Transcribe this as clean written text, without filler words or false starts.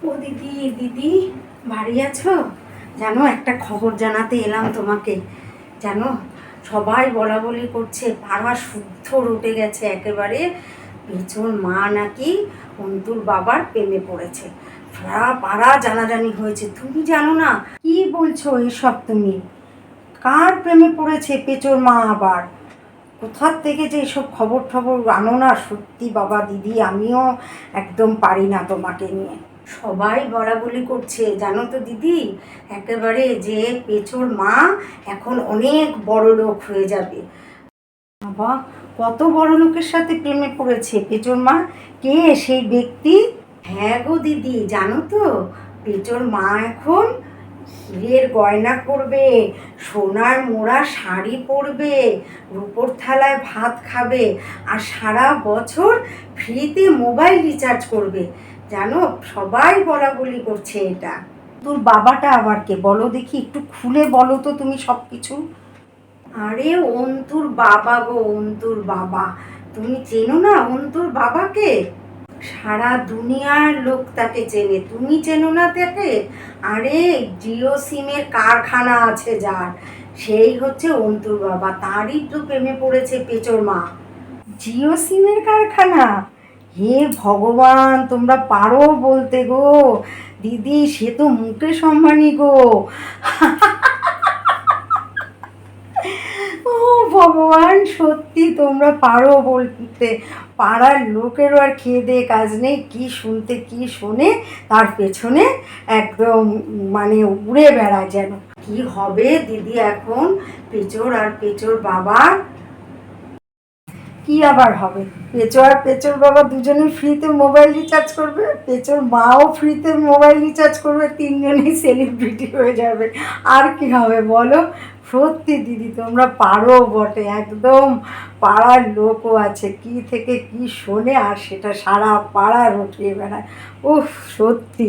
ও দিদি, দিদি বাড়ি আছো? জানো, একটা খবর জানাতে এলাম তোমাকে। জানো, সবাই বলা বলি করছে পাড়া শুদ্ধ রটে গেছে একেবারে। পেছন মা নাকি অন্তুর বাবার প্রেমে পড়েছে। সারা পাড়া জানাজানি হয়েছে। তুমি জানো না? কি বলছো এসব তুমি? কার প্রেমে পড়েছে পেঁচোর মা আবার? কোথার থেকে যে এসব খবর টবর আনো না, সত্যি বাবা দিদি, আমিও একদম পারি না তোমাকে নিয়ে। সবাই বলাবলি করছে জানো তো দিদি, একেবারে যে পেঁচোর মা এখন অনেক বড় লোক হয়ে যাবে। বাবা, কত বড় লোকের সাথে প্রেমে পড়েছে পেঁচোর মা? কে সেই ব্যক্তি? হ্যাঁ গো দিদি, জানো তো, পেঁচোর মা এখন হীরের গয়না করবে, সোনার মোড়া শাড়ি পরবে, রূপোর থালায় ভাত খাবে, আর সারা বছর ফ্রিতে মোবাইল রিচার্জ করবে। জানো, সবাই বলা বলি করছে এটা। তোর বাবাটা আবার কে বলো দেখি, একটু খুলে বলো তো তুমি সব কিছু। আরে অন্তুর বাবা গো, অন্তুর বাবা। তুমি চেনো না অন্তুর বাবাকে? সারা দুনিয়ার লোক তাকে চেনে, তুমি চেনো না তাকে? আরে জিও সিমের কারখানা আছে যার, সেই হচ্ছে অন্তুর বাবা। তারই তো প্রেমে পড়েছে পেঁচোর মা। জিও সিমের কারখানা? হে ভগবান, তোমরা পারো বলতে গো দিদি, সে তো মুকেশ আম্বানি গো। ও ভগবান, সত্যি তোমরা পারো বলতে। পাড়ার লোকেরও আর খেয়ে দিয়ে কাজ নেই, কি শুনতে কি শোনে, তার পেছনে একদম মানে উড়ে বেড়ায় যেন। কি হবে দিদি এখন পেঁচোর আর পেঁচোর বাবার? কি আবার হবে? পেঁচো আর পেঁচোর বাবা দুজনে ফ্রিতে মোবাইল রিচার্জ করবে, পেঁচোর মাও ফ্রিতে মোবাইল রিচার্জ করবে, তিনজনেই সেলিব্রিটি হয়ে যাবে। আর কি হবে বলো? সত্যি দিদি, তোমরা পারো বটে একদম। পাড়ার লোকও আছে, কি থেকে কি শোনে আর সেটা সারা পাড়া রটিয়ে বেড়ায়। উফ, সত্যি।